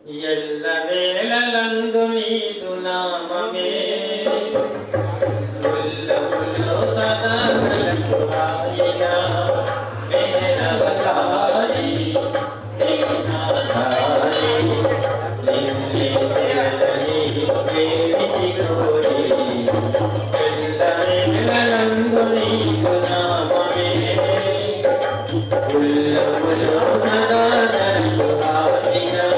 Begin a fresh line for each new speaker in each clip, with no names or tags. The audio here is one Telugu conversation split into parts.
ఎల్లవేళలందు నీదు నామమే ఉల్లములో సదా హాయిగా మేలవతారి దీనాధారి నిన్నే శరణి వేడితి కోరి ఎల్లవేళలందు నీదు నామమే ఉల్లములో సదా హాయిగా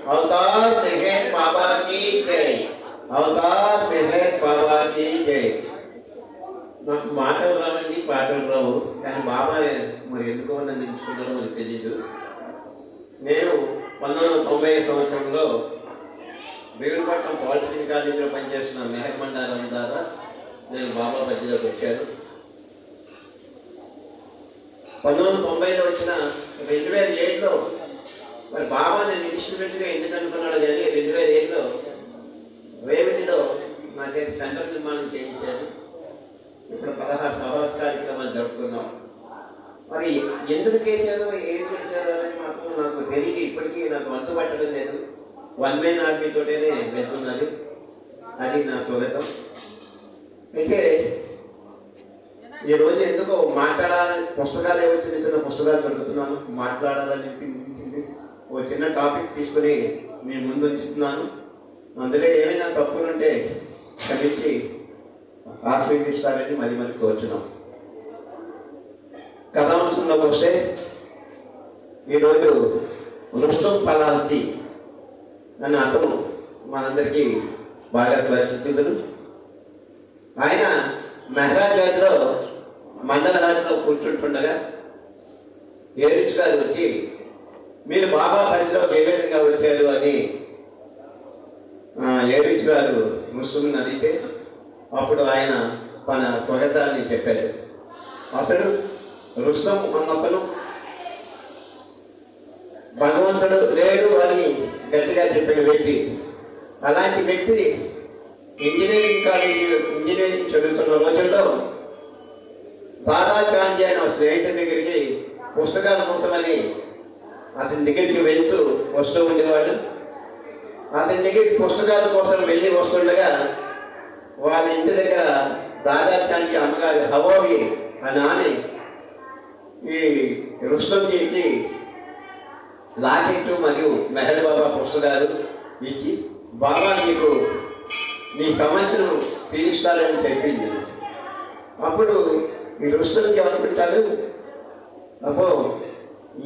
अवतार
అవతార్ మెహర్ బాబా की జై. నాకు మాటలు రావండి, పాటలు రావు, కానీ బాబా మరి ఎందుకో నన్ను ఎంచుకున్నాడో మనకు తెలియదు. నేను 1990 సంవత్సరంలో వేలుపట్నం పాలిటెక్నిక్ కాలేజీలో పనిచేస్తున్న మెహర్ మండారం ద్వారా నేను బాబా మధ్యలోకి వచ్చాను. 1990లో వచ్చిన 2007లో మరి బాబా నేను ఇన్స్ట్రుమెంట్గా ఎందుకు అనుకున్నాడు కానీ 2007లో రేవతిలో నాకైతే సెంటర్ నిర్మాణం చేయించాడు. ఇప్పుడు 16 సహవాస కార్యక్రమాలు జరుపుకున్నాం. మరి ఎందుకు చేశారో ఏం చేశారో అనేది నాకు తెలియదు. ఇప్పటికీ నాకు అంతుపట్టడం లేదు. వన్ మ్యాన్ ఆర్మీతోనే వెళ్తున్నది. అది నా స్వాగతం. అయితే ఈరోజు ఎందుకో మాట్లాడాలని పుస్తకాలు ఏవో చిన్న చిన్న పుస్తకాలు దొరుకుతున్నాను, మాట్లాడాలని అనిపించింది. ఒక చిన్న టాపిక్ తీసుకుని మీ ముందు ఉంచుతున్నాను. అందులో ఏమైనా తప్పులుంటే క్షమించి ఆస్వాదిస్తారని మరి కోరుచున్నాం. కథాంశంలోకి వస్తే ఈరోజు రుస్తం పలాల్జీ అనే అతను మనందరికీ బాగా సుపరిచితుడు. ఆయన మెహరాజాద్లో మండలహాట్లో కూర్చుంటుండగా ఏరిచ్ గారు వచ్చి మీరు బాబా పరిధిలోకి ఏ విధంగా వచ్చారు అని ఏరిచ్ గారు ముస్లింని అడిగితే అప్పుడు ఆయన తన స్వగతాన్ని చెప్పాడు. అసలు రుస్తం అన్నతను భగవంతుడు లేడు అని గట్టిగా చెప్పిన వ్యక్తి. అలాంటి వ్యక్తి ఇంజనీరింగ్ చదువుతున్న రోజుల్లో దాదా చాంజీ అనే స్నేహితుడి దగ్గరికి పుస్తకాల కోసమని అతని దగ్గరికి వెళ్తూ వస్తూ ఉండేవాడు. అతని దగ్గరికి పుస్తకాల కోసం వెళ్ళి వస్తుండగా వాళ్ళ ఇంటి దగ్గర దాదా చాంజీ అమ్మగారు హవోవి అని ఆమె ఈ రుస్తంజీకి లాకెట్టు మరియు మెహర్ బాబా పుస్తకాలు ఇచ్చి బాబా నీకు నీ సమస్యను తీరుస్తాడని చెప్పింది. అప్పుడు ఈ రుస్తంజీ అనుకుంటారు, అబ్బో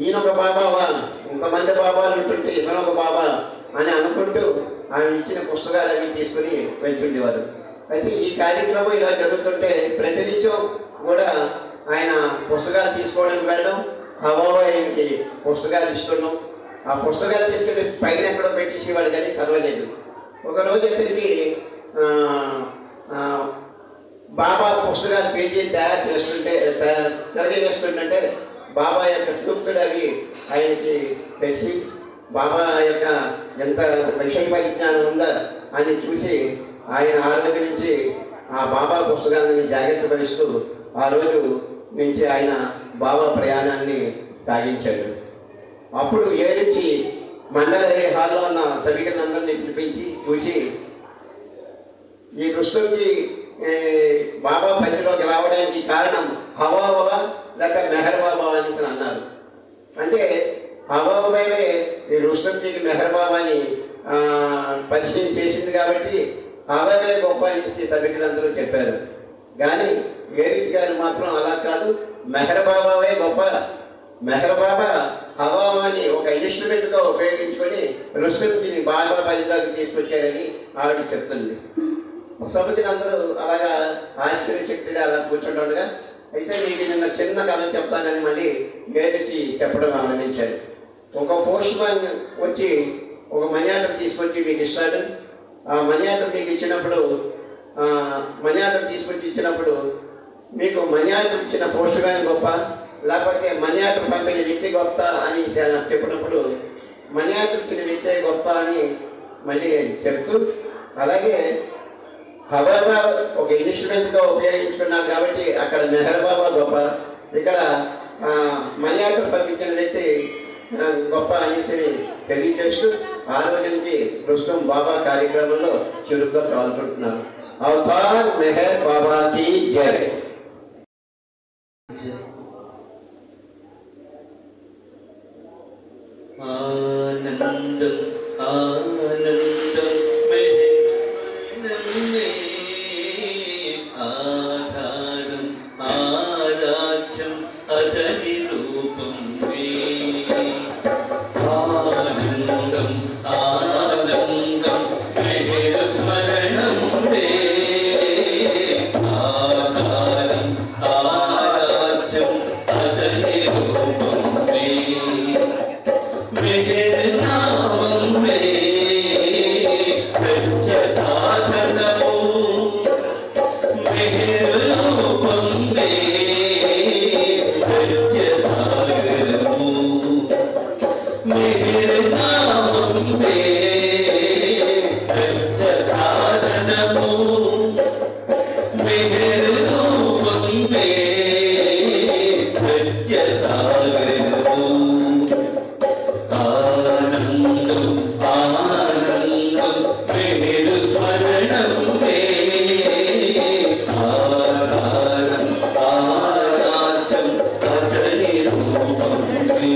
ఈయన ఒక బాబావా, ఇంతమంది బాబాలు ఉంటుంటే ఇతను ఒక బాబా అని అనుకుంటూ ఆయన ఇచ్చిన పుస్తకాలు అవి తీసుకుని వెళ్తుండేవారు. అయితే ఈ కార్యక్రమం ఇలా జరుగుతుంటే ప్రతినిత్యం కూడా ఆయన పుస్తకాలు తీసుకోవడానికి వెళ్ళడం, ఆయనకి పుస్తకాలు ఇస్తున్నాం. ఆ పుస్తకాలు తీసుకెళ్ళి పైన ఎక్కడో పెట్టేసేవాడు కానీ చదవలేదు. ఒకరోజు అతనికి బాబా పుస్తకాలు పేజీలు తయారు వేస్తుంటే బాబా యొక్క సూక్తులు అవి ఆయనకి తెలిసి బాబా యొక్క ఎంత విషయ పరిజ్ఞానం ఉందా అని చూసి ఆయన ఆ రోజు నుంచి ఆ బాబా పుస్తకాలను జాగ్రత్త పరుస్తూ ఆ రోజు నుంచి ఆయన బాబా ప్రయాణాన్ని సాగించాడు. అప్పుడు ఏరించి మండల హాల్లో ఉన్న సభికులందరినీ పిలిపించి చూసి ఈ రుస్తంజీ బాబా పరిధిలోకి రావడానికి కారణం హవాబా లేక మెహర్ బాబా అని అన్నారు. అంటే హవాబాబే ఈ రుస్తంజీకి మెహర్ బాబాని పరిచయం చేసింది కాబట్టి హవాబే గొప్ప అనేసి సభికులందరూ చెప్పారు. కానీ ఏరిస్ గారు మాత్రం అలా కాదు, మెహర్ బాబావే గొప్ప. మెహర్ బాబా హవాబాని ఒక ఇన్స్ట్రుమెంట్గా ఉపయోగించుకొని రుస్తంజీని బాబా పరిధిలోకి తీసుకొచ్చారని ఆవిడ చెప్తుంది. సభ్యులందరూ అలాగా ఆశ్చర్యశక్తిగా అలా కూర్చుంటుండగా అయితే మీకు నిన్న చిన్న కథ చెప్తానని మళ్ళీ ఏరిచి చెప్పడం ఆరంభించాడు. ఒక పోస్ట్ మ్యాన్ వచ్చి ఒక మనీ ఆర్డర్ తీసుకొచ్చి మీకు ఇస్తాడు. ఆ మనీ ఆర్డర్ మీకు ఇచ్చినప్పుడు మీకు మనీ ఆర్డర్ ఇచ్చిన పోస్ట్ మ్యాన్ గొప్ప లేకపోతే మనీ ఆర్డర్ పంపిన వ్యక్తి గొప్ప అని చెప్పినప్పుడు మనీ ఆర్డర్ ఇచ్చిన వ్యక్తి గొప్ప అని మళ్ళీ చెప్తూ, అలాగే హవాబా ఒక ఇన్స్ట్రుమెంట్గా ఉపయోగించుకున్నారు కాబట్టి అక్కడ మెహర్ బాబా గొప్ప, ఇక్కడ మనీ ఆర్డర్ పంపించిన వ్యక్తి గొప్ప అనేసి తెలియజేస్తూ ఆ రోజు నుంచి రుస్తం బాబా కార్యక్రమంలో చురుగ్గా పాల్గొంటున్నారు. అవతార్ మెహర్ బాబాకి జై. ఆనందం ఆనందం ఆధారం ఆరాధ్యం అతని రూపం ఆనందం ఆనందం మెహర్ స్మరణ
సత్య సాగరము మేరు నామమే సత్య సాధనము మేరు రూపమే సత్య సాగరము ఆనందం ఆనందం మేరు స్మరణమే ఆధారం ఆరాచం అతని రూపమే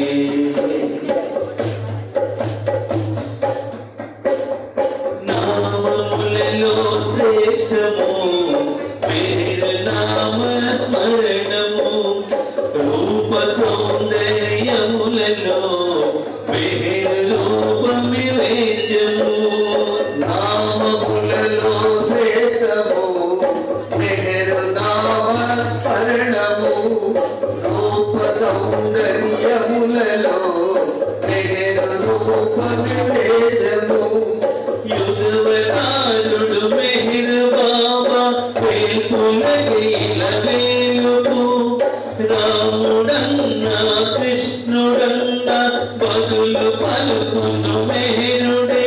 నామములలో శ్రేష్టము మేరు నామ స్మరణము రూప సౌందర్యములలో మేరు రూపమి వేద్యము
నామములలో శ్రేష్టము మేరు నామ స్మరణము రూప సౌందర్యములలో మేరు రూప నివేదము
యుగవతారుడు మెహరు బాబా వేల్పులగీల వేలుపు రాముడన్నా కృష్ణుడన్నా బదులు పలుకును మెహరుడే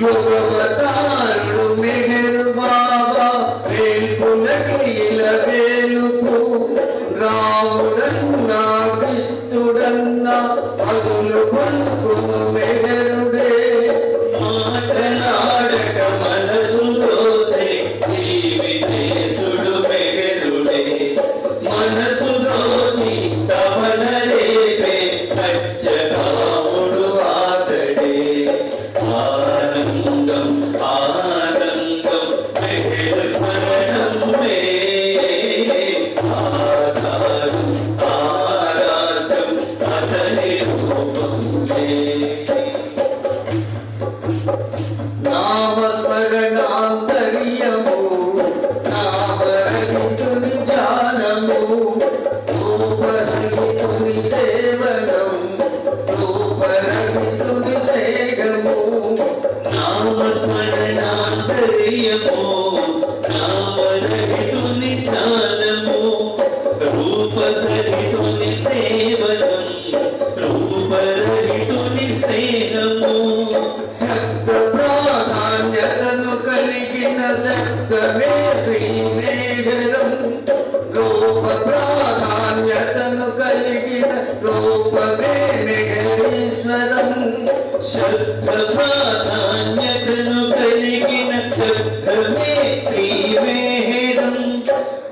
యుగవతారుడు మెహరు బాబా వేల్పులగీల వేలుపు రాముడన్నా కృష్ణుడన్నా బదులు పలుకును మెహరుడే
మాటలాడక మనసు దోచే జీవి చేసుడు మెహరుడే మనసు దోచి తమన రేపే సత్యకాముడు ఆతడే ఆనందం ఆనందం మెహరు స్మరణమే ఆధారం ఆరాచం అతని రూపమే
నామస్మరణాంతర్యము నామరహితుని ధ్యానము రూపరహితుని సేవనం రూపరహితుని సేగము
నామస్మరణాంతర్యము నామరహితుని ధ్యానము రూపసహితుని సేవనం రూపరహితుని స్నేహము
శబ్ద ప్రాధాన్యతను కలిగిన శబ్దమే శ్రీమేఘరం రూప ప్రాధాన్యతను కలిగిన రూపమే మెఘరీశ్వరం
శబ్ద ప్రాధాన్యతను కలిగిన శబ్దమే శ్రీమేహరం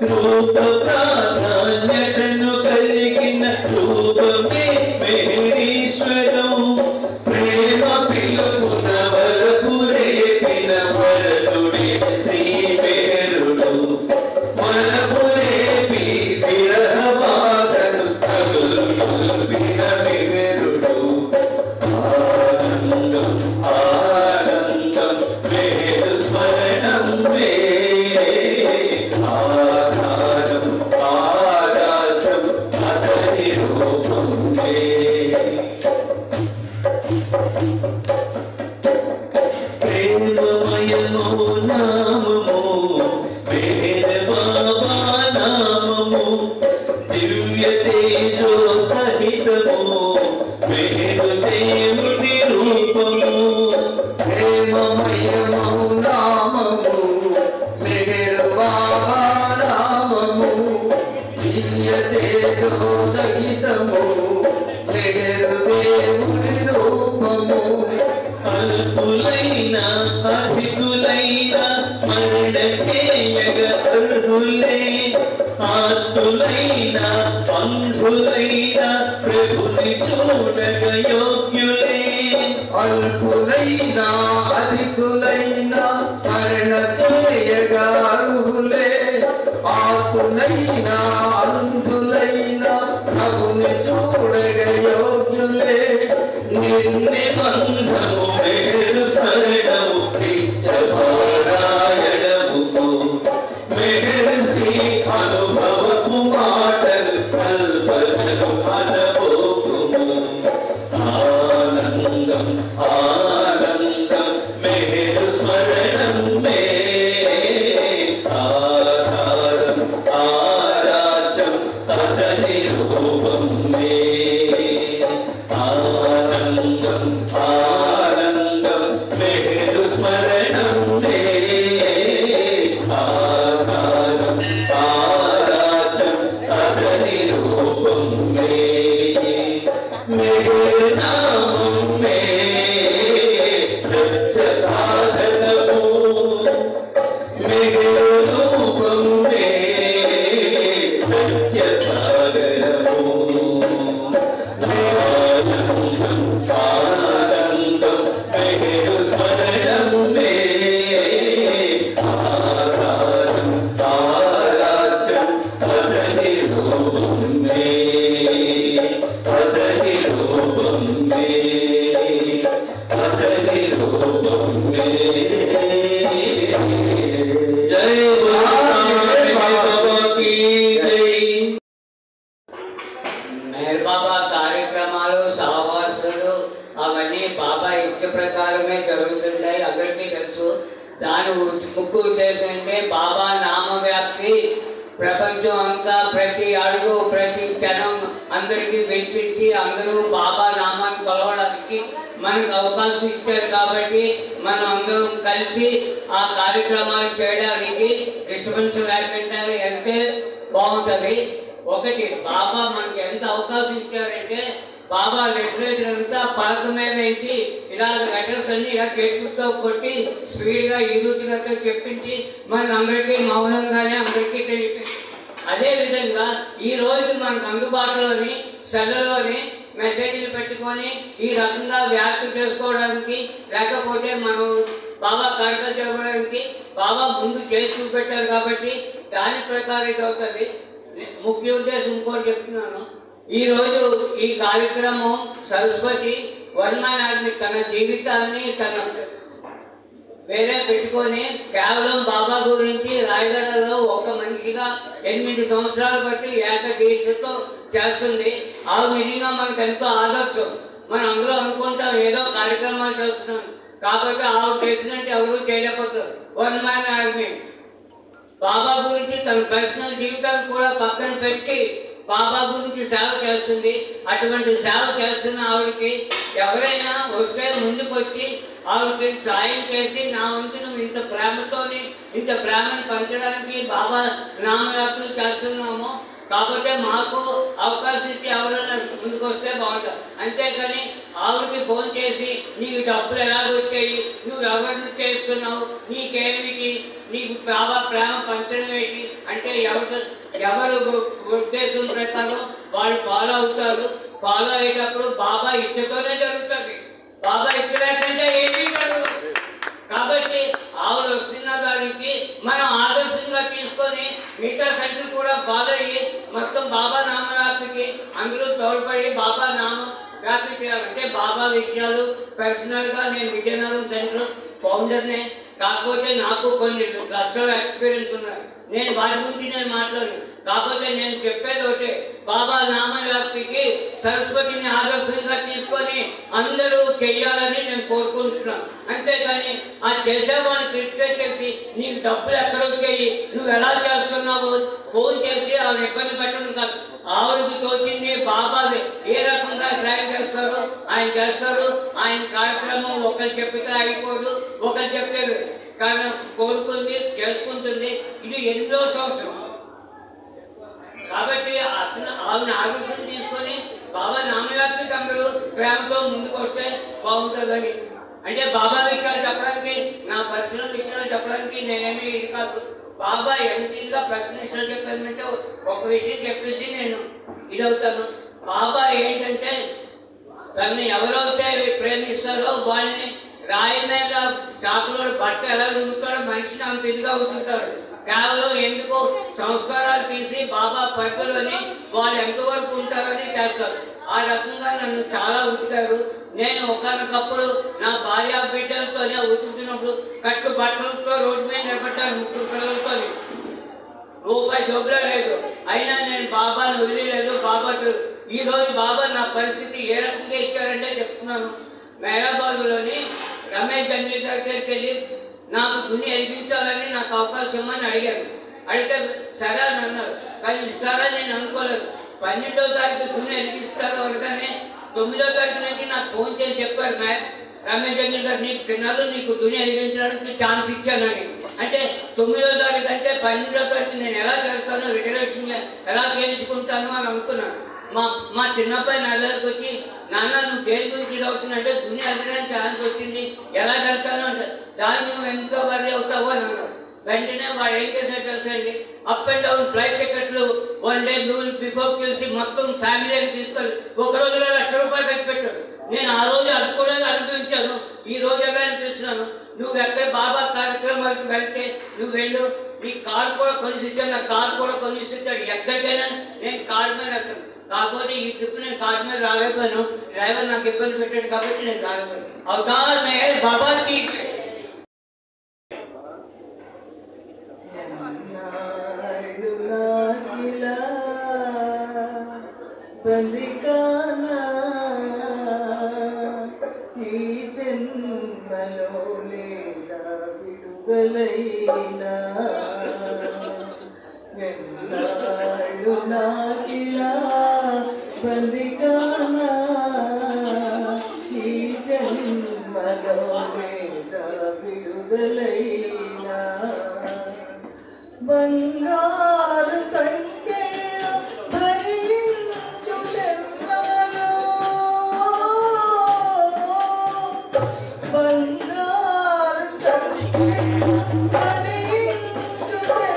రూప ప్రాధాన్యతను కలిగిన రూపమే మెహరీశ్వరం ప్రేమ పిలుపున వరపు రేపిన వరదుడే శ్రీమేరుడు వరపు రేపి విరహవాదను తగులు మెహరుడు ఆనందం ఆనందం మేరు స్మరణమే ఆధారం ఆరాచం అతని రూపమే ప్రేమమయము నామము మేర బాబా నామము దివ్య తేజో సహితము మేరు దేవుని రూపము
ప్రేమమయము నామము మెహరు బాబా నామము దివ్య తేజో సహితము మెహరు దేవుని రూపము
అల్పులైన అధికులైన స్మరణ చేయగ అర్హులే ఆర్తులైన అంధులైన ప్రభుని చూడగ యోగ్యులే
అల్పులైన అధికులైన స్మరణ చేయగా అర్హులే ఆతులైన అంధులైన ప్రభుని చూడగ యోగ్యులే
నిర్నిబంధము మేరు స్మరణము నిత్యపారాయణము మేరు శ్రీ అనుభవపు మాటలు కల్పనలు అనబోకుము ఆనందం ఆనందం మేరు స్మరణమే ఆధారం ఆరాచం అతని రూప
మెహర్ బాబా కార్యక్రమాలు సహవాసులు అవన్నీ బాబా ఇచ్చ ప్రకారమే జరుగుతుంటాయి, అందరికీ తెలుసు. దాని ముఖ్య ఉద్దేశం అంటే బాబా నామ వ్యాప్తి ప్రపంచం అంతా ప్రతి అడుగు ప్రతి క్షణం అందరికీ వినిపించి అందరూ బాబా నామాన్ని కొలవడానికి మనకు అవకాశం ఇచ్చారు. కాబట్టి మనం అందరం కలిసి ఆ కార్యక్రమాలు చేయడానికి డిస్టర్బెన్స్ లేకుండా వెళ్తే బాగుంటుంది. ఒకటి, బాబా మనకి ఎంత అవకాశం ఇచ్చారంటే బాబా లిటరేచర్ అంతా పలక మీద ఇచ్చి ఇలా లెటర్స్ అన్ని ఇలా చేతులతో కొట్టి స్పీడ్గా ఈరుచిగా చెప్పించి మన అందరికీ మౌనంగానే అందరికీ తెలియదు. అదేవిధంగా ఈ రోజుకి మనకు అందుబాటులోని సెల్లులోని మెసేజ్లు పెట్టుకొని ఈ రకంగా వ్యాప్తి చేసుకోవడానికి, లేకపోతే మనం బాబా కార్యక్రమం చెప్పడానికి బాబా ముందు చేసి చూపెట్టారు కాబట్టి దాని ప్రకారం ఇది అవుతుంది. ముఖ్య ఉద్దేశం ఇంకోటి చెప్తున్నాను. ఈరోజు ఈ కార్యక్రమం సరస్వతి వర్ణాన్ని తన జీవితాన్ని తన వేరే పెట్టుకొని కేవలం బాబా గురించి రాయగడలో ఒక మనిషిగా 8 సంవత్సరాలు బట్టి ఏకదీక్షతో చేస్తుంది. ఆ నిజంగా మనకు ఎంతో ఆదర్శం. మనం అందరూ అనుకుంటాం ఏదో కార్యక్రమాలు చేస్తున్నాం, కాబట్టి ఆవిడ చేసినట్టు ఎవరు చేయలేకపోతారు. 1 మ్యాన్ ఆర్మీ బాబా గురించి తన పర్సనల్ జీవితాన్ని కూడా పక్కన పెట్టి బాబా గురించి సేవ చేస్తుంది. అటువంటి సేవ చేస్తున్న ఆవిడకి ఎవరైనా వస్తే ముందుకు వచ్చి ఆవిడకి సాయం చేసి నా వంతు నువ్వు ఇంత ప్రేమతోని ఇంత ప్రేమను పంచడానికి బాబా నామవ్యాప్తులు చేస్తున్నాము, కాబట్టి మాకు అవకాశం ఇచ్చి ఎవరైనా ముందుకు వస్తే బాగుంటుంది. అంతేకాని ఆవిడకి ఫోన్ చేసి నీకు డబ్బులు ఎలాగొచ్చాయి, నువ్వు ఎవరిని చేస్తున్నావు, నీకేమిటి, నీకు బాబా ప్రేమ పంచడం ఏంటి అంటే ఎవరు ఉద్దేశం ప్రకారం వాళ్ళు ఫాలో అవుతారు. ఫాలో అయ్యేటప్పుడు బాబా ఇచ్చతోనే జరుగుతుంది. బాబా ఇచ్చలేకంటే ఏమీ జరగదు. కాబట్టి ఆవిడ వస్తున్న దానికి మనం ఆదర్శంగా తీసుకొని మిగతా సెంటర్ కూడా ఫాలో అయ్యి మొత్తం బాబా నామవ్యాప్తికి అందరూ తోడ్పడి బాబా నామం వ్యాప్తి చేయాలంటే బాబా విషయాలు పర్సనల్గా నేను విజయనగరం సెంటర్ ఫౌండర్నే. కాకపోతే నాకు కొన్ని లక్షల ఎక్స్పీరియన్స్ ఉన్నాయి. నేను వాటి గురించి నేను మాట్లాడను. కాకపోతే నేను చెప్పేది ఒకటే, బాబా నామవ్యాప్తికి సరస్వతిని ఆదర్శంగా తీసుకొని అందరూ చెయ్యాలని నేను కోరుకుంటున్నాను. అంతేగాని ఆ చేసేవాడిని క్రిటిసైజ్ చేసి నీకు డబ్బులు ఎక్కడొచ్చాయి, నువ్వు ఎలా చేస్తున్నావు ఫోన్ చేసి ఆవిడ ఇబ్బంది పెట్టడం కాదు. ఆవిడకి తోచింది బాబా ఏ రకంగా సాయం చేస్తారు ఆయన చేస్తారు. ఆయన కార్యక్రమం ఒకరు చెప్పితే అయిపోదు, ఒకరు చెప్తే కానీ కోరుకుంది చేసుకుంటుంది. ఇది ఎన్నో సంవత్సరం. కాబట్టి ఆవిడ ఆదర్శం తీసుకొని బాబా నామవ్యాప్తికి అందరూ ప్రేమతో ముందుకు వస్తే బాగుంటుందని. అంటే బాబా విషయాలు చెప్పడానికి నా పర్సనల్ విషయాలు చెప్పడానికి నేనేమి ఇది కాదు. బాబా ఎంత ఇదిగా పర్సనల్ విషయాలు చెప్పానంటే ఒక విషయం చెప్పేసి నేను ఇదవుతాను. బాబా ఏంటంటే తనని ఎవరైతే ప్రేమిస్తారో వాళ్ళని రాయి మీద చాకులో బట్ట ఎలా ఉతుకుతాడో మనిషిని అంత ఇదిగా ఉతుకుతాడు. కేవలం ఎందుకు సంస్కారాలు తీసి బాబా పరిధిలోని వాళ్ళు ఎంతవరకు ఉంటారని చేస్తారు. ఆ రకంగా నన్ను చాలా ఉతికారు. నేను ఒకనొకప్పుడు నా భార్య బిడ్డలతోనే ఉతుకుతున్నప్పుడు కట్టు బట్టలతో రోడ్డు మీద నిలబడ్డాను 3 పిల్లలతో. రూపాయి జోబులో లేదు. అయినా నేను బాబాను వదిలేదు. బాబాతో ఈరోజు బాబా నా పరిస్థితి ఏ రకంగా ఇచ్చారంటే చెప్తున్నాను. మేఘాబాద్లోని రమేష్ గంజీ దగ్గరికి వెళ్ళి నాకు దుని ఎదిగించాలని నాకు అవకాశం ఇవ్వమని అడిగాను. అడిగితే సరే అని అన్నారు. కానీ ఇస్తారని నేను అనుకోలేదు. 12వ తారీఖు దుని ఎదిగిస్తారు అనగానే 9వ తారీఖు నుంచి నాకు ఫోన్ చేసి చెప్పారు రమేష్ గంజీ గారు నీకు తిన్నాను నీకు దుని ఎదిగించడానికి ఛాన్స్ ఇచ్చానని. అంటే 9వ తారీఖు అంటే 12వ తారీఖు నేను ఎలా జరుగుతానో రిజర్వేషన్ ఎలా చేయించుకుంటాను అని అనుకున్నాను. మా చిన్నబ్బాయి నా దగ్గరకు వచ్చి నాన్న నువ్వు దేని గురించి ఇది అవుతున్నట్టే దుని ఎదగడానికి ఛాన్స్ వచ్చింది ఎలా వెళ్తాను అంటే దానికి నువ్వు ఎందుకు వర్రీ అవుతావు అని అన్నాడు. వెంటనే వాడు ఏం చేశాడు తెలుసండి, అప్ అండ్ డౌన్ ఫ్లైట్ టికెట్లు 1 డే బిఫోర్ తెలిసి మొత్తం ఫ్యామిలీని తీసుకొని 1 రోజులో ₹1,00,000 ఖర్చు పెట్టాడు. నేను ఆ రోజు అది కూడా అనిపించాను, ఈ రోజు ఎలా అనిపిస్తున్నాను. నువ్వు ఎక్కడ బాబా కార్యక్రమాలకు వెళ్తే నువ్వు వెళ్ళు, నీ కారు కూడా కొనిసిచ్చాడు, నా కారు కూడా కొనిసిచ్చాడు. ఎక్కడికైనా నేను కారు మీద వెళ్తాను. కాకపోతే ఈ ట్రిప్ నేను కారు మీద రాలేకపోయాను. డ్రైవర్ నాకు ఇబ్బంది పెట్టాడు కాబట్టి నేను రాలేకపోయాను. అవతార్ మే బాబాకి
బందికానా ఈ జన్మలో లేదా విడుదలైనా ఎన్నాళ్ళు నాకిలా బందికానా ఈ జన్మలో లేదా విడుదలైనా బంగారు సంఖ్యలో భరించుటెన్నాలో బంగారు సంఖ్యలో భరించుటెన్నాలో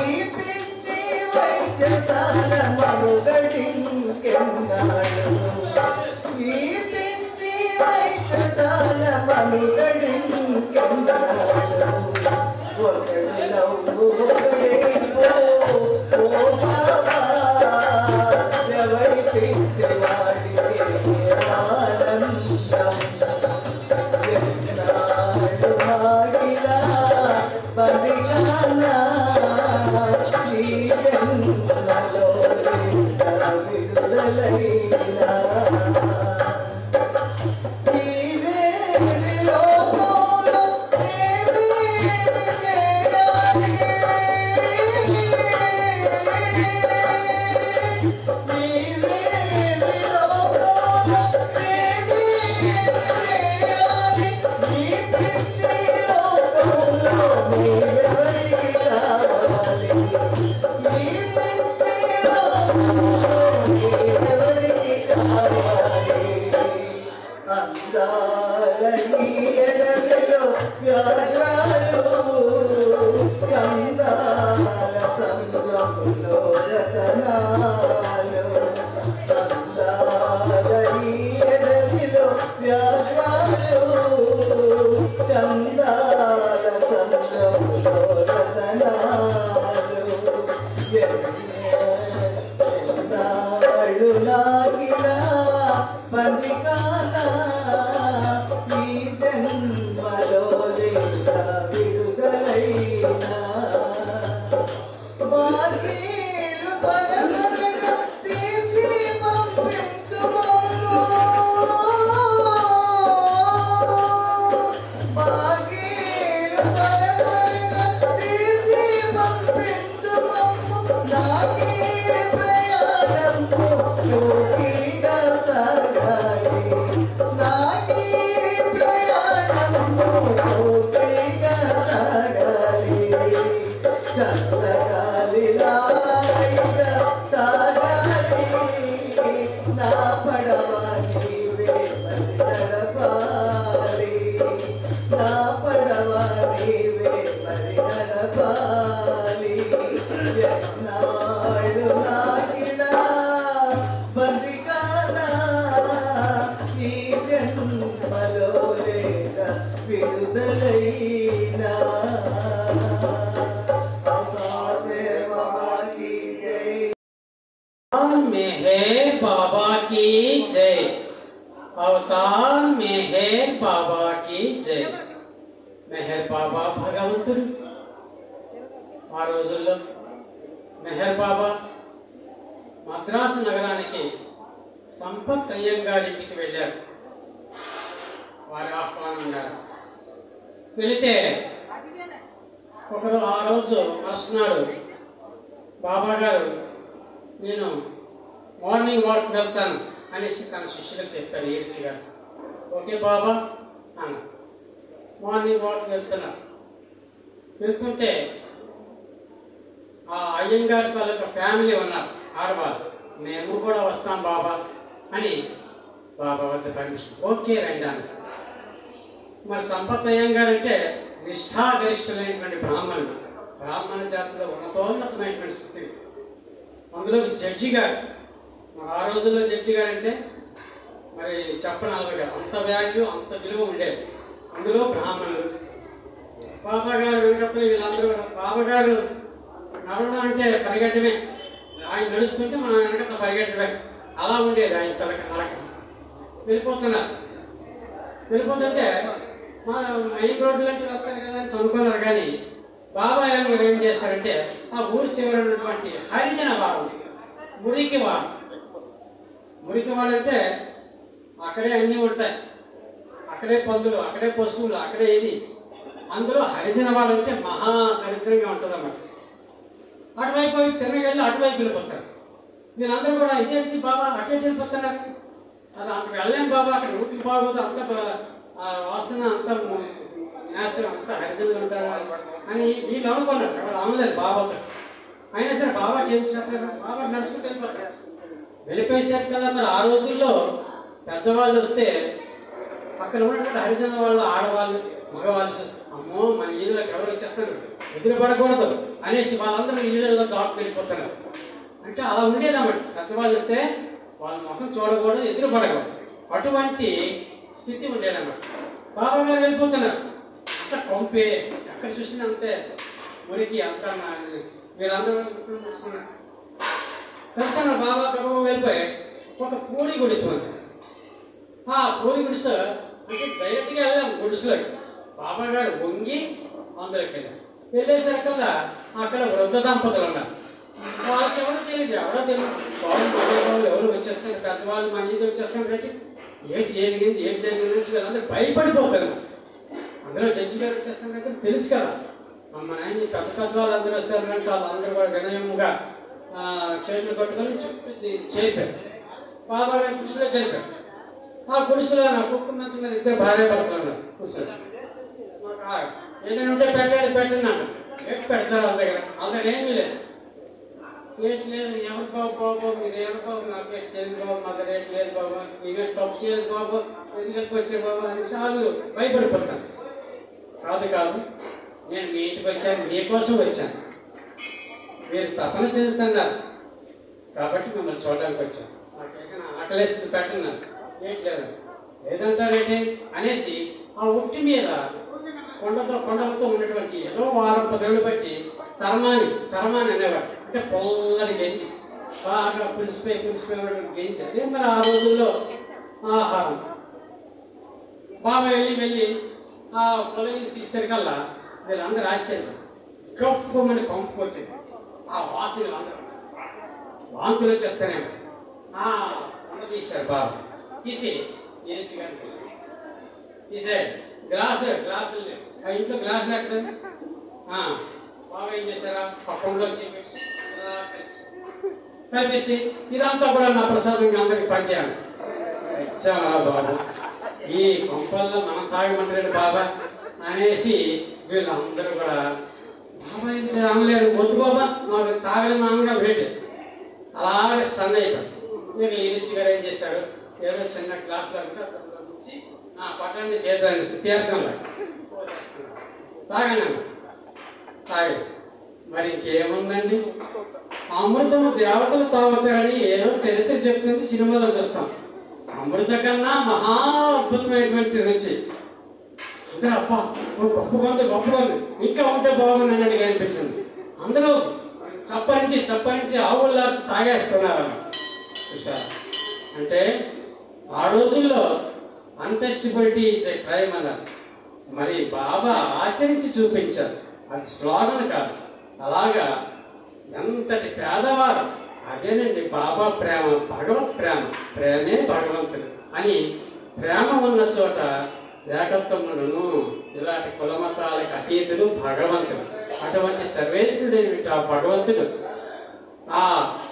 ఈ పిచ్చి వైద్యశాల మనుగడింకెన్నాడు ఈ పిచ్చి వైద్యశాల మనుగడింకెన్నాడు ఒకడు నవ్వు ఒకడేపో ఓ బాబా ఎవడి పిచ్చివాడికి ఆనందం ఎన్నాడు ఆగిలా బదిగానా ఈ జన్మలో విడుదలైనా ఈ వేలి లోకంలో ఏదేమి చేయాలి ఈ వేలి లోకంలో ఏదేమి చేయాలి ఈ పిచ్చి లోకంలో నీవెవరికి కావాలి ఈ పిచ్చి లోకంలో నీవెవరికి కావాలి అందాల ఈ ఎడమిలో వ్యాఘ్రాలు చందాల సంద్రములో రతనాలు అందాల ఈ ఎడమిలో వ్యాఘ్రాలు చందాల సంద్రములో రతనాలు ఎన్నాళ్ళు నాగిలా బందికానా ఈ జన్మలో లేదా విడుదలైనా బాకీలు త్వరగా తీర్చి పంపించుమమ్ము బాకీలు త్వరగా తీర్చి పంపించుమమ్ము నాకీ ప్రయాణము యోగిగా సాగాలి నాకీ ప్రయాణము యోగిగా సాగాలి చల్లగాలిలా సాగాలి నా పడవ నీవే మరి నడపాలి నా పడవ నీవే మరి నడపాలి ఎన్నాడు నాకిలా బందికానా ఈ జన్మలో లేదా విడుదలైనా
मेहर बाबा की जय अवतार मेहर बाबा की जय మెహర్ బాబా భగవంతుడు ఆ రోజుల్లో మెహర్ బాబా మద్రాసు నగరానికి సంపత్ అయ్యంగారింటికి వెళ్ళారు వారి ఆహ్వానంగా వెళితే ఒకరు ఆ రోజు మరుసనాడు బాబా గారు నేను మార్నింగ్ వాక్ వెళ్తాను అనేసి తన శిష్యులకు చెప్పారు ఈర్చి గారు ఓకే బాబా అన్న మార్నింగ్ వాక్ వెళ్తుంటే ఆ అయ్యంగారి తాలూకా ఫ్యామిలీ ఉన్నారు ఆడవాళ్ళు మేము కూడా వస్తాం బాబా అని బాబా వద్ద పర్మిషన్ ఓకే రండి అన్న మరి సంపత్ అయ్యంగారు అంటే నిష్ఠాగరిష్ఠులైనటువంటి బ్రాహ్మణుడు బ్రాహ్మణ జాతిలో ఉన్నతోన్నతమైనటువంటి స్థితి అందులో జడ్జి గారు మరి ఆ రోజుల్లో జడ్జి గారు అంటే మరి చెప్పనలుగా అంత వాల్యూ అంత విలువ ఉండేది అందులో బ్రాహ్మణులు బాబా గారు వెంకటపల్లి వీళ్ళందరూ బాబా గారు నడవడం అంటే పరిగెట్టమే ఆయన నడుస్తుంటే మనం వెనకత పరిగెట్టమే అలా ఉండేది ఆయన తలక నడక వెళ్ళిపోతుంటే మా మెయిన్ రోడ్లు అంటే వస్తారు కదా అని అనుకున్నారు కానీ బాబా గారు ఏం చేస్తారంటే ఆ ఊరి చివరి ఉన్నటువంటి హరిజన వారం మురికి వారం మురికి వాళ్ళంటే అక్కడే అన్నీ ఉంటాయి, అక్కడే పందులు, అక్కడే పశువులు, అక్కడే ఇది. అందులో హరిజన వాళ్ళంటే మహా దరిద్రంగా ఉంటుంది అన్నమాట. అటువైపు తిరగెళ్ళి అటువైపు వెళ్ళిపోతారు. వీళ్ళందరూ కూడా ఇదేంటి బాబా అటు వెళ్ళిపోతున్నారు, అది అంత వెళ్ళలేం బాబా, అక్కడ రూట్లు బాగోదు, అంత వాసన, అంత నేషనల్, అంత హరిజనులు ఉంటారు అని వీళ్ళు అనుకున్నారు. ఎవరు అనలేదు బాబాతో. అయినా సరే బాబాకి ఏం చెప్పలేదు, బాబా నడుచుకుంటూ వెళ్ళిపోతారు. వెళ్ళిపోయేసరికి కదా మరి ఆ రోజుల్లో పెద్దవాళ్ళు వస్తే అక్కడ ఉన్నటువంటి హరిజన వాళ్ళు, ఆడవాళ్ళు, మగవాళ్ళు చూస్తే అమ్మో మన ఈదులోకి ఎవరు వచ్చేస్తారు, ఎదురు పడకూడదు అనేసి వాళ్ళందరూ ఇళ్ళల్లో దాక్కు వెళ్ళిపోతున్నారు. అంటే అలా ఉండేదన్నమాట. పెద్దవాళ్ళు వస్తే వాళ్ళ ముఖం చూడకూడదు, ఎదురు పడకూడదు, అటువంటి స్థితి ఉండేదన్నమాట. బాబా గారు వెళ్ళిపోతున్నారు, అంత కొంపే, ఎక్కడ చూసినా అంతే మురికి, అంతా వీళ్ళందరూ చూసుకున్నారు. వెళ్తున్నారు. బాబా గర్భం వెళ్ళిపోయి ఒక పూరి గుడిసె ఉంది. ఆ పూరి గుడిసె అంటే డైరెక్ట్గా వెళ్ళాం గుడిసెలోకి. బాబా గారు వంగి అందులోకి వెళ్ళాం. వెళ్ళేసరికల్లా అక్కడ వృద్ధ దంపతులు ఉన్నారు. వాళ్ళకి ఎవరో తెలియదు, వాళ్ళు ఎవరు వచ్చేస్తారు, పెద్దవాళ్ళు మన ఇది వచ్చేస్తాం కాబట్టి ఏంటి జరిగింది వీళ్ళందరూ భయపడిపోతారు. అందరూ జడ్జి గారు వచ్చేస్తాం అంటే తెలుసు కదా, మన ఆయన పెద్ద పెద్ద వాళ్ళు అందరూ వస్తారు కానీ వాళ్ళందరూ కూడా వినయముగా చేతులు కట్టుకొని చుట్టూ చేపారు. బాబా గారు గుడిసెలో జరిపారు. ఆ గుడిసెలో నా కుక్క మంచి మీద ఇద్దరు భార్య భర్తలు ఉన్నారు. గుడిసెలో ఏదైనా ఉంటే పెట్టండి అన్నారు. రేట్ పెడతారు వాళ్ళ దగ్గర ఏమీ లేదు. రేట్ లేదు, ఎవరు బాబు మీరు ఏడు బాబు, నాకు రేట్ లేదు బాబు, మాకు రేట్ లేదు బాబు, మీరేట్ తప్పు చేయలేదు బాబు, ఎందుకు వచ్చారు బాబు అని చాలు భయపడిపోతాను. కాదు, నేను మీ ఇంటికి వచ్చాను, మీకోసం వచ్చాను, మీరు తపన చెందుతున్నారు కాబట్టి మిమ్మల్ని చూడడానికి వచ్చాను. నాకేదైనా ఆకలేస్తుంది పెట్టన్నాను. ఏంటి లేదు, లేదంటారేంటి అనేసి ఆ ఉట్టి మీద కొండలతో ఉన్నటువంటి ఏదో 10 రోజులు బట్టి తరమాని అనేవారు. అంటే పొల్లడి గెంజి, బాగా పులిసిపోయి ఉన్నటువంటి గెంజి. అదే మరి ఆ రోజుల్లో ఆహారం. బాబా వెళ్ళి ఆ పొలం తీసేసరికల్లా వీళ్ళందరూ ఆశ్చర్యం, గొప్పమని పంపు కొట్టింది. ఆ వాసనలు అందరూ వాంతులు వచ్చేస్తానే కొండ తీశారు. బాబా తీసి ఎరిచిగా అనిపిస్తుంది. తీసాడు గ్లాసులు లేవు, ఆ ఇంట్లో గ్లాసులు ఎక్కడ బాబా ఏం చేశారా పక్కనలో కలిపేసి ఇదంతా కూడా నా ప్రసాదంగా అందరికి పంచాను. బాబు ఈ కొంపల్లో మనం తాగమంటాడు బాబా అనేసి వీళ్ళందరూ కూడా బాబా ఏంటి అనలేరు, వద్దు బాబా మాకు తాగని మామగా భేటి. అలాగే స్టన్ అయిపోయాడు. ఇక ఈ రిచ్ గారు ఏం చేశాడు, ఏదో చిన్న గ్లాస్ లాగా వచ్చి పట్టండి చేతులండి తీర్థంలో తాగేసి మరి ఇంకేముందండి, అమృతము దేవతలు తాగుతారని ఏదో చరిత్ర చెప్తుంది, సినిమాలో చూస్తాం. అమృత కన్నా మహా అద్భుతమైనటువంటి రుచి. అందరూ అబ్బా గొప్ప ఇంకా ఉంటే బాగుంది అన్నట్టుగా అనిపించింది. అందరూ చప్పరించి ఆవుల్లా తాగేస్తున్నారు. చూసారా, అంటే ఆ రోజుల్లో అన్టచబిలిటీ ఈజ్ ఏ క్రైమ్ అన్నారు. మరి బాబా ఆచరించి చూపించారు, అది స్లోగన్ కాదు. అలాగా ఎంతటి పేదవారు, అదేనండి బాబా ప్రేమ, భగవత్ ప్రేమే భగవంతుడు అని. ప్రేమ ఉన్న చోట ఏకత్వమును, ఇలాంటి కులమతాలకు అతీతుడు భగవంతుడు. అటువంటి సర్వేశ్వరుడేమిటి ఆ భగవంతుడు ఆ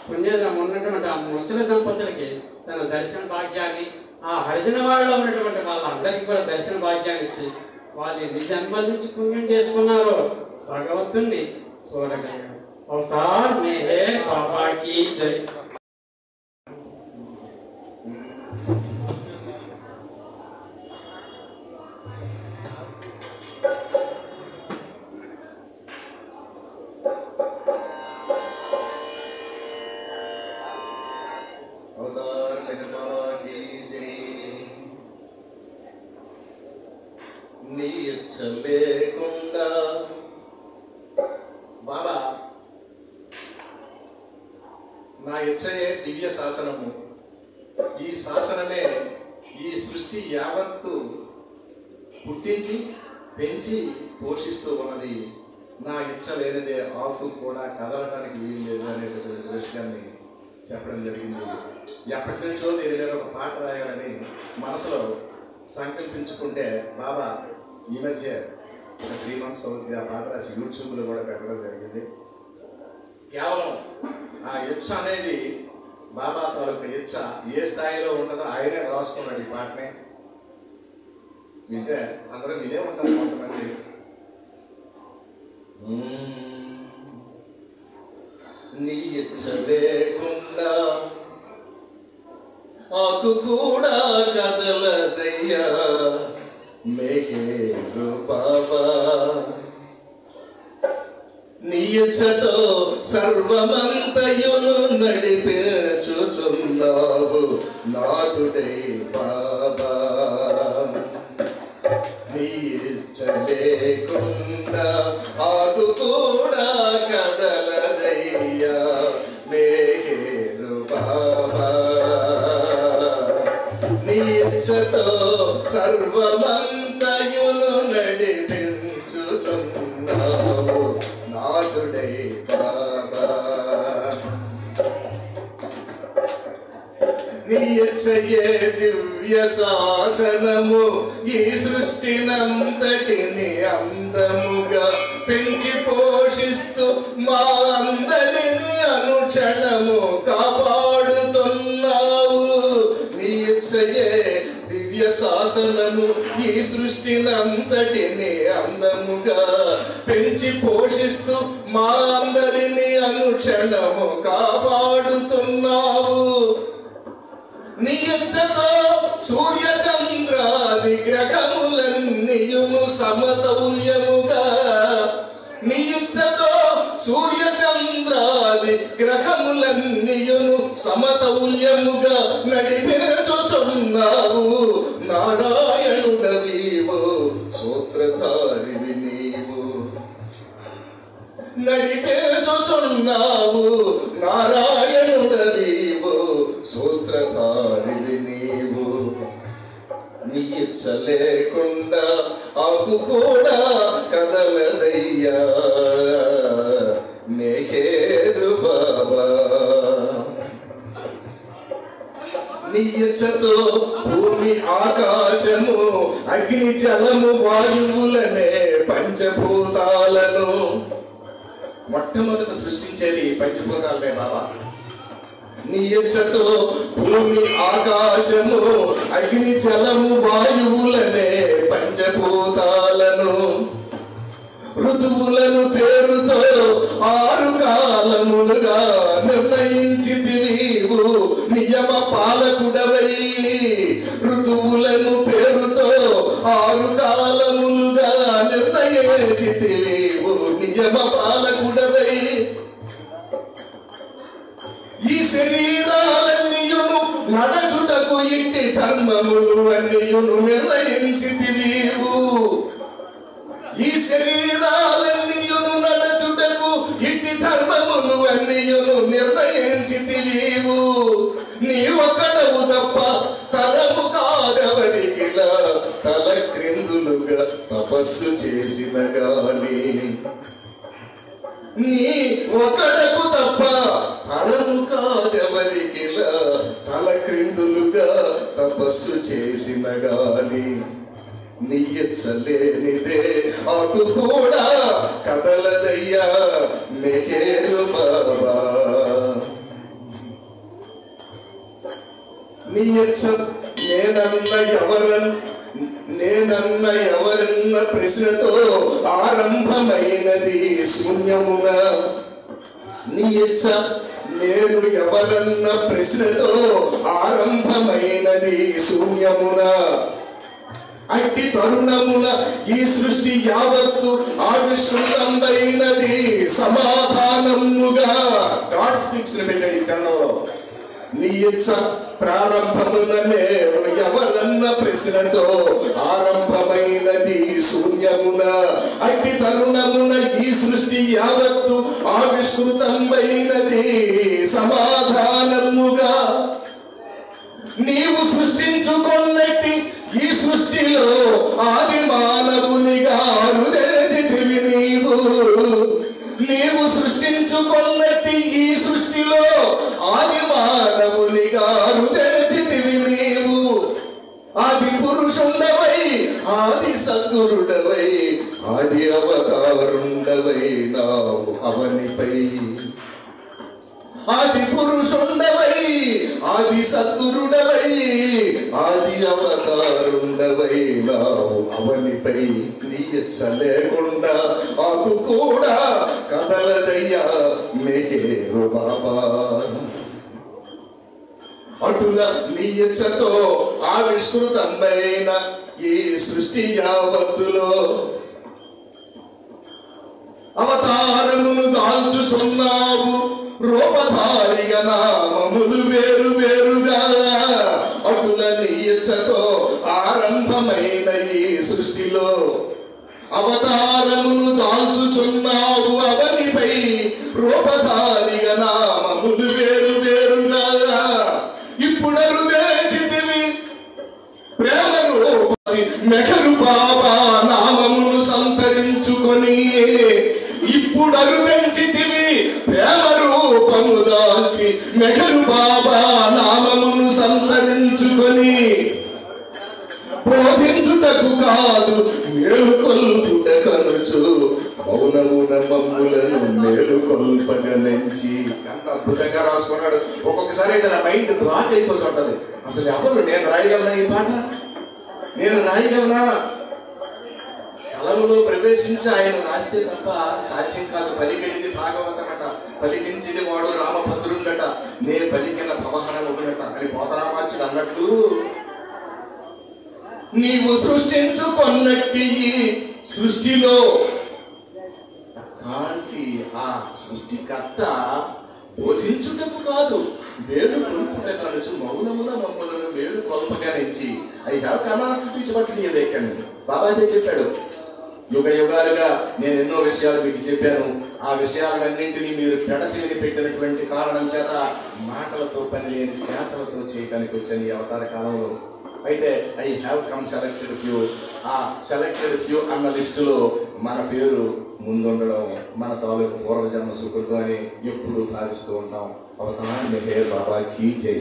పుణ్యం ఉన్నటువంటి ఆ ముసలి దంపతులకి తన దర్శన భాగ్యాన్ని, ఆ హరిజన వాళ్ళలో ఉన్నటువంటి వాళ్ళందరికీ కూడా దర్శన భాగ్యాన్ని ఇచ్చి వాళ్ళు ఎన్ని జన్మల నుంచి పుణ్యం చేసుకున్నారో భగవంతుణ్ణి చూడగలిగారు. అవతార్ మే హే బాబా కీ జై.
లేకుండా బాబా నా ఇచ్చయే దివ్య శాసనము. ఈ శాసనమే ఈ సృష్టి యావత్తు పుట్టించి పెంచి పోషిస్తూ ఉన్నది. నా ఇచ్చ లేనిదే ఆకు కూడా కదలడానికి వీలు లేదు అనేటటువంటి విషయాన్ని చెప్పడం జరిగింది. ఎప్పటి నుంచో దీని మీద ఒక పాట రాయాలని మనసులో సంకల్పించుకుంటే బాబా ఈ మధ్య ఒక 3 months అవుతుంది ఆ పాట రాసి యూట్యూబ్లో కూడా పెట్టడం జరిగింది. కేవలం ఆ ఇచ్చ అనేది బాబా తాలూకు ఇచ్చ ఏ స్థాయిలో ఉంటుందో ఆయనే రాసుకున్నాడు ఈ పాటనే. వింటే అందరూ వినే ఉంటారు కొంతమంది. నీ ఇచ్చ లేకుండా ఆకు కూడా కదలదయ్యా మెహేరు బాబా, నీ ఇచ్చతో సర్వమంతయును నడిపించుచున్నావు నాథుడై బాబా. నీ ఇచ్చ లేకుండా ఆకు కూడా కదలదయ్యా మెహేరు బాబా, నీ ఇచ్చతో సర్వమంతయును నడిపించుచున్నావు నాథుడై బాబా. నీ ఇచ్చయే దివ్య శాసనము ఈ సృష్టినంతటిని అందముగా పెంచి పోషిస్తూ మా అందరిని అనుక్షణము కాపాడుతున్నావు. నీ ఇచ్చయే దివ్య శాసనము ఈ సృష్టినంతటిని అందముగా పెంచి పోషిస్తూ మా అందరిని అనుక్షణము కాపాడుతున్నావు. నీ ఇచ్చతో సూర్య చంద్రాది గ్రహములన్నీయును సమతౌల్యముగా, నీ ఇచ్చతో సూర్య చంద్రాది గ్రహములన్నీయును సమతౌల్యముగా నడిపించుచున్నావు నారాయణుడవీవు సూత్రధారివి నీవు. నడిపించుచున్నావు నారాయణుడవీవు సూత్రధారివి నీవు. నీ ఇచ్చ లేకుండా ఆకు కూడా కదలదయ్యా మెహేరు బాబా. నీ ఇచ్చతో భూమి ఆకాశము అగ్ని జలము వాయువులనే పంచభూతాలను మొట్టమొదట సృష్టించేది పంచభూతాలనే బాబా. నీ ఇచ్చతో భూమి ఆకాశము అగ్ని జలము వాయువులనే పంచభూతాలను ఋతువులను పేరుతో 6 కాలములుగా నిర్ణయించితివీవు నియమ పాలకుడవై. ఋతువులను పేరుతో 6 కాలములుగా నిర్ణయించితివీవు నియమ పాలకుడవై. ఈ శరీరాలన్నీయును నడచుటకు ఇంటి ధర్మములు అన్నీయును నిర్ణయించితివీవు. ఈ శరీరాలన్నీయును నడచుటకు ఇంటి ధర్మములు అన్నీయును నిర్ణయించితివీవు. నీ ఒక్కడవు తప్ప తరము కాదవరికిలా తల క్రిందులుగా తపస్సు చేసిన గాని. నీ ఒకడకు తప్ప తరము కాదెవరికిలా తల క్రిందులుగా తపస్సు చేసిన గాని. నీ ఇచ్చలేనిదే ఆకు కూడా కదలదయ్యా మెహేరు బాబా. నీ ఇచ్చ నేనన్న ఎవరన్న ప్రశ్నతో ఆరంభమైనది శూన్యమున. నీ ఇచ్చ నేను ఎవరన్న ప్రశ్నతో ఆరంభమైనది శూన్యమున. అట్టి తరుణమున ఈ సృష్టి యావత్తు ఆవిష్కృతమైనది సమాధానముగా. గాడ్ స్పీక్స్ పెట్టండి కన్నంలో. నీ ఇచ్చ ప్రారంభమున నేను ఎవరన్న ప్రశ్నతో ఆరంభమైనది శూన్యమున. అట్టి తరుణమున ఈ సృష్టి యావత్తు ఆవిష్కృతమైనది సమాధానముగా. నీవు సృష్టించుకొన్నట్టి ఈ సృష్టిలో ఆది మానవునిగా హృదయచితివి నీవు. నీవు సృష్టించుకొన్నట్టి ఈ సృష్టిలో ఆది ఇప్పుడరు తెచ్చితివి నీవు ఆది పురుషుండవై ఆది సద్గురుడవై ఆది అవతారుండవై నావు అవనిపై ఆది పురుషుండవై ఆది సద్గురుడవై ఆది అవతారుండవై నావు అవనిపై నీ ఇచ్చ లేకుండా ఆకు కూడా కదలదయ్యా మెహేరు బాబా అటుల నీ ఇచ్చతో ఆవిష్కృతమైన ఈ సృష్టి యావత్తులో అవతారమును దాల్చుచున్నావు రూపధారిగా నామములు వేరు వేరుగా అటుల నీ ఇచ్చతో ఆరంభమైన ఈ సృష్టిలో అవతారమును దాల్చుచున్నావు అవనిపై రూపధారిగా నామములు వేరు వేరుగా ఇప్పుడరు వేచితివి ప్రేమను మెహరు బాబా నామమును సంతరించుకొని ఇప్పుడరు వెంచితివి ప్రేమ రూపము దాల్చి మెహరు బాబా నామమును సంతరించుకొని బోధించుటకు కాదు మేలుకొల్పుట కనుచు మౌనమున మమ్ములను మేలుకొల్పగనించి ఎంత అద్భుతంగా రాసుకున్నాడు. ఒక్కొక్కసారి అయితే నా మైండ్ బ్లాక్ అయిపోతుంటది. అసలు ఎవరు నేను రాయగలనా ఈ పాట, నేను రాయగలనా? కలములో ప్రవేశించి ఆయన రాస్తే తప్ప సాధ్యం కాదు. పలికెడిది భాగవతమట, పలికించిది వాడు రామభద్రుండట, నే పలికిన భవహరముగునట అని పోతనామాచుడు అన్నట్లు నీవు సృష్టించుకొన్నట్టి ఈ సృష్టిలో కాంతి ఆ సృష్టికర్త బోధించుటకు కాదు మేలు కొల్పుట కనుచు మౌనమున మమ్మలను మేలు కొల్పగనించి I have command to teach what we awaken. Baba అయితే చెప్పాడు, యుగ యుగాలుగా నేను ఎన్నో విషయాలు మీకు చెప్పాను, ఆ విషయాలన్నింటినీ మీరు పెడచెవిని పెట్టినటువంటి కారణం చేత మాటలతో పని లేని చేతలతో చేయడానికి వచ్చాను ఈ అవతార కాలంలో. అయితే I have come selected few. ఆ సెలెక్టెడ్ ఫ్యూ అన్న లిస్టులో మన పేరు ముందుండడం మన తాలూకు పూర్వజన్మ సుకృతం అని ఎప్పుడు భావిస్తూ ఉంటాం. అవతారాన్ని మెహర్ బాబాకి జై.